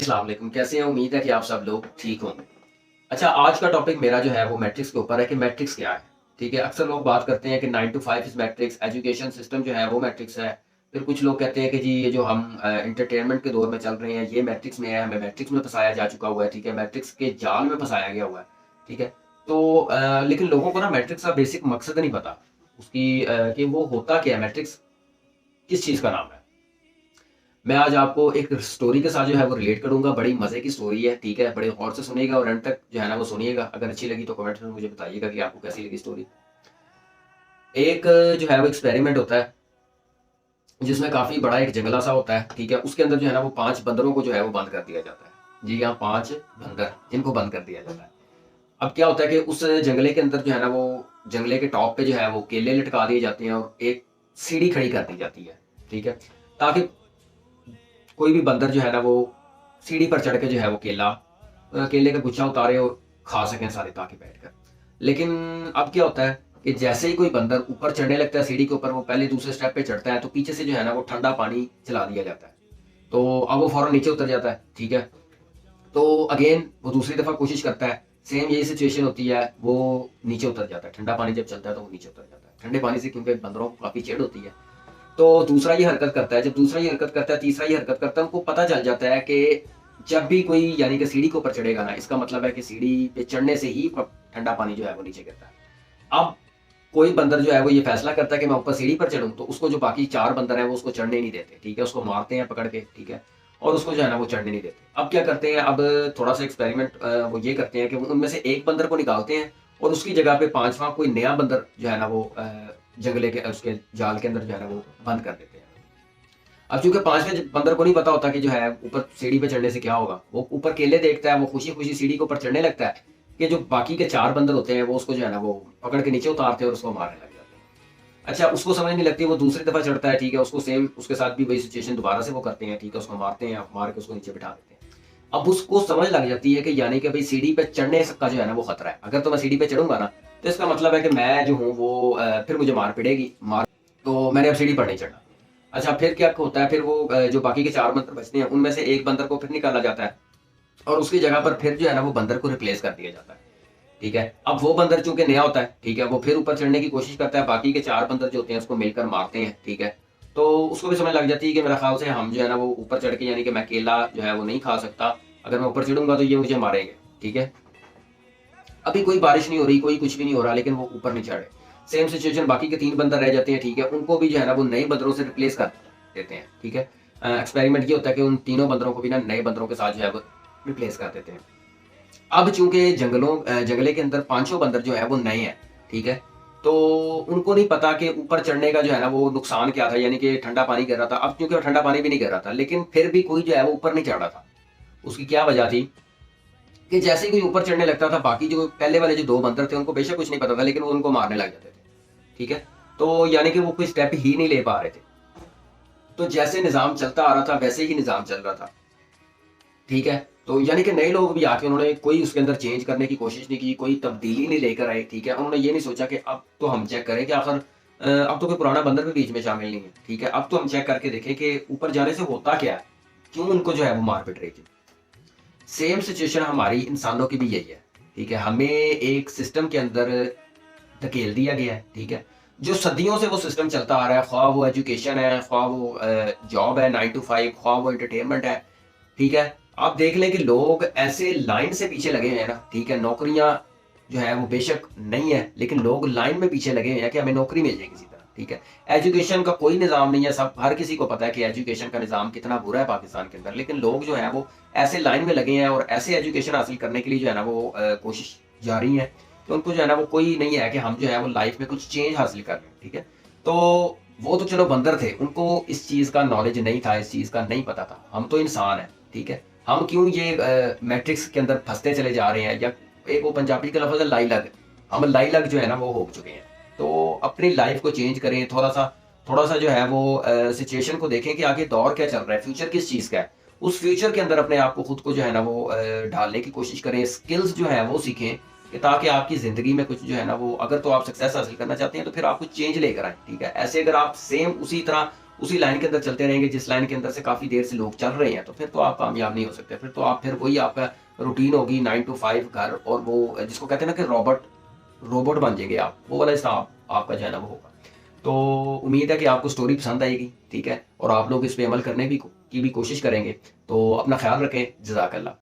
अस्सलाम वालेकुम, कैसे हैं? उम्मीद है कि आप सब लोग ठीक होंगे। अच्छा, आज का टॉपिक मेरा जो है वो मैट्रिक्स के ऊपर है कि मैट्रिक्स क्या है, ठीक है? अक्सर लोग बात करते हैं कि 9 to 5 is matrix, education system जो है वो मैट्रिक्स है। फिर कुछ लोग कहते हैं कि जी ये जो हम एंटरटेनमेंट के दौर में चल रहे हैं, ये मैट्रिक्स में है, हमें मैट्रिक्स में फँसाया जा चुका हुआ है, ठीक है? मैट्रिक्स के जाल में फँसाया गया हुआ है, ठीक है? तो लेकिन लोगों को ना मैट्रिक्स का बेसिक मकसद नहीं पता, उसकी कि वो होता क्या है, मैट्रिक्स किस चीज़ का नाम है? मैं आज आपको एक स्टोरी के साथ जो है वो रिलेट करूँगा, बड़ी मज़े की स्टोरी है, ठीक है? बड़े गौर से सुनिएगा और एंड तक जो है ना वो सुनिएगा। अगर अच्छी लगी तो कमेंट में मुझे बताइएगा कि आपको कैसी लगी स्टोरी। एक जो है वो एक्सपेरिमेंट होता है, जिसमें काफ़ी बड़ा एक जंगला सा होता है, ठीक है? उसके अंदर जो है ना वो 5 बंदरों को जो है वो बंद कर दिया जाता है। जी हाँ, 5 बंदर, जिनको बंद कर दिया जाता है। अब क्या होता है कि उस जंगले के अंदर जो है ना वो जंगले के टॉप पे जो है वो केले लटका दिए जाते हैं और एक सीढ़ी खड़ी कर दी जाती है, ठीक है? ताकि कोई भी बंदर जो है ना वो सीढ़ी पर चढ़ के जो है वो केले का गुच्छा उतारे और खा सकें सारे ताकि बैठकर। लेकिन अब क्या होता है कि जैसे ही कोई बंदर ऊपर चढ़ने लगता है सीढ़ी के ऊपर, वो पहले दूसरे स्टेप पे चढ़ता है तो पीछे से जो है ना वो ठंडा पानी चला दिया जाता है। तो अब वो फौरन नीचे उतर जाता है, ठीक है? तो अगेन वो दूसरी दफा कोशिश करता है, सेम यही सिचुएशन होती है, वो नीचे उतर जाता है। ठंडा पानी जब चलता है तो वो नीचे उतर जाता है। ठंडे पानी से क्योंकि बंदरों को काफी चिढ़ होती है, तो दूसरा ये हरकत करता है। जब दूसरा ये हरकत करता है, तीसरा ये हरकत करता है, उनको पता चल जाता है कि जब भी कोई यानी कि सीढ़ी के ऊपर चढ़ेगा ना, इसका मतलब है कि सीढ़ी पे चढ़ने से ही ठंडा पानी जो है वो नीचे गिरता है। अब कोई बंदर जो है वो ये फैसला करता है कि मैं ऊपर सीढ़ी पर चढ़ूं, तो उसको जो बाकी 4 बंदर हैं वो उसको चढ़ने नहीं देते, ठीक है? उसको मारते हैं पकड़ के, ठीक है? और उसको जो है ना वो चढ़ने नहीं देते। अब क्या करते हैं, अब थोड़ा सा एक्सपेरिमेंट वो ये करते हैं कि वो उनमें से एक बंदर को निकालते हैं और उसकी जगह पे 5वां कोई नया बंदर जो है ना वो जंगले के उसके जाल के अंदर जो है ना वो बंद कर देते हैं। अब चूंकि 5वें बंदर को नहीं पता होता कि जो है ऊपर सीढ़ी पे चढ़ने से क्या होगा, वो ऊपर केले देखता है, वो खुशी खुशी सीढ़ी के ऊपर चढ़ने लगता है कि जो बाकी के 4 बंदर होते हैं वो उसको जो है ना वो पकड़ के नीचे उतारते हैं और उसको मारने लग जाते हैं। अच्छा, उसको समझ नहीं लगती, वो दूसरी दफा चढ़ता है, ठीक है? उसको सेम उसके साथ भी वही सिचुएशन दोबारा से वो करते हैं, ठीक है? उसको मारते हैं, मार के उसको नीचे बिठा देते हैं। अब उसको समझ लग जाती है कि यानी कि भाई सीढ़ी पे चढ़ने का जो है ना वो खतरा है। अगर तो मैं सीढ़ी पे चढ़ूंगा ना, तो इसका मतलब है कि मैं जो हूँ वो फिर मुझे मार पड़ेगी, तो मैंने अब सीढ़ी पर नहीं चढ़ना। अच्छा, फिर क्या होता है, फिर वो जो बाकी के 4 बंदर बचते हैं उनमें से एक बंदर को फिर निकाला जाता है और उसकी जगह पर फिर जो है ना वो बंदर को रिप्लेस कर दिया जाता है, ठीक है? अब वो बंदर चूंकि नया होता है, ठीक है, वो फिर ऊपर चढ़ने की कोशिश करता है, बाकी के 4 बंदर जो होते हैं उसको मिलकर मारते हैं, ठीक है? तो उसको भी समझ लग जाती है कि मेरा ख्याल से हम जो है ना वो ऊपर चढ़ के यानी कि मैं केला जो है वो नहीं खा सकता, अगर मैं ऊपर चढ़ूंगा तो ये मुझे मारेंगे, ठीक है? अभी कोई बारिश नहीं हो रही, कोई कुछ भी नहीं हो रहा, लेकिन वो ऊपर नहीं चढ़ रहे। सेम सिचुएशन, बाकी के 3 बंदर रह जाते हैं, ठीक है? उनको भी जो है ना वो नए बंदरों से रिप्लेस कर देते हैं, ठीक है? एक्सपेरिमेंट ये होता है कि उन तीनों बंदरों को भी ना नए बंदरों के साथ जो है वो रिप्लेस कर देते हैं। अब चूंकि जंगले के अंदर पांचों बंदर जो है वो नए हैं, ठीक है? तो उनको नहीं पता कि ऊपर चढ़ने का जो है ना वो नुकसान क्या था, यानी कि ठंडा पानी गिर रहा था। अब क्योंकि ठंडा पानी भी नहीं गिर रहा था, लेकिन फिर भी कोई जो है वो ऊपर नहीं चढ़ रहा था। उसकी क्या वजह थी कि जैसे ही कोई ऊपर चढ़ने लगता था, बाकी जो पहले वाले जो 2 बंदर थे उनको बेशक कुछ नहीं पता था, लेकिन वो उनको मारने लग जाते थे, ठीक है? तो यानी कि वो कोई स्टेप ही नहीं ले पा रहे थे। तो जैसे निज़ाम चलता आ रहा था वैसे ही निज़ाम चल रहा था, ठीक है? तो यानी कि नए लोग भी आके उन्होंने कोई उसके अंदर चेंज करने की कोशिश नहीं की, कोई तब्दीली नहीं लेकर आए, ठीक है? उन्होंने ये नहीं सोचा कि अब तो हम चेक करें कि आखिर अब तो कोई पुराना बंदर भी बीच में शामिल नहीं है, ठीक है? अब तो हम चेक करके देखें कि ऊपर जाने से होता क्या है? क्यों उनको जो है वो मार पीट रही थी? सेम सिचुएशन हमारी इंसानों की भी यही है, ठीक है? हमें एक सिस्टम के अंदर धकेल दिया गया है, ठीक है? जो सदियों से वो सिस्टम चलता आ रहा है, ख्वाह वो एजुकेशन है, ख्वाह वो जॉब है 9 टू 5, ख्वाह वो एंटरटेनमेंट है, ठीक है? आप देख लें कि लोग ऐसे लाइन से पीछे लगे हैं ना, ठीक है? नौकरियां जो है वो बेशक नहीं है, लेकिन लोग लाइन में पीछे लगे हैं कि हमें नौकरी मिल जाए किसी तरह, ठीक है? एजुकेशन का कोई निज़ाम नहीं है, सब हर किसी को पता है कि एजुकेशन का निज़ाम कितना बुरा है पाकिस्तान के अंदर, लेकिन लोग जो है वो ऐसे लाइन में लगे हैं और ऐसे एजुकेशन हासिल करने के लिए जो है ना वो कोशिश जारी है कि उनको जो है ना वो कोई नहीं है कि हम जो है वो लाइफ में कुछ चेंज हासिल कर लें, ठीक है? तो वो तो चलो बंदर थे, उनको इस चीज़ का नॉलेज नहीं था, इस चीज़ का नहीं पता था। हम तो इंसान हैं, ठीक है? हम क्यों ये मैट्रिक्स के अंदर फँसते चले जा रहे हैं, या एक वो पंजाबी का लफ़्ज़ है लाई-लग, हम लाई-लग जो है ना वो हो चुके हैं। तो अपनी लाइफ को चेंज करें, थोड़ा-सा जो है वो सिचुएशन को देखें कि आगे दौर क्या चल रहा है, फ्यूचर किस चीज़ का है। उस फ्यूचर के अंदर अपने आप को खुद को जो है ना वो ढालने की कोशिश करें, स्किल्स जो है वो सीखें कि ताकि आपकी ज़िंदगी में कुछ जो है ना वो, अगर तो आप सक्सेस हासिल करना चाहते हैं तो फिर आप कुछ चेंज लेकर आएँ, ठीक है? ऐसे अगर आप सेम उसी तरह उसी लाइन के अंदर चलते रहेंगे जिस लाइन के अंदर से काफ़ी देर से लोग चल रहे हैं, तो फिर तो आप कामयाब नहीं हो सकते। फिर वही आपका रूटीन होगी 9 to 5 घर, और वो जिसको कहते हैं ना कि रोबोट बन जाएंगे आप, वो वाला हिसाब आपका जो है ना वो होगा। तो उम्मीद है कि आपको स्टोरी पसंद आएगी, ठीक है, और आप लोग इस पे अमल करने की भी कोशिश करेंगे। तो अपना ख्याल रखें। जज़ाकल्लाह।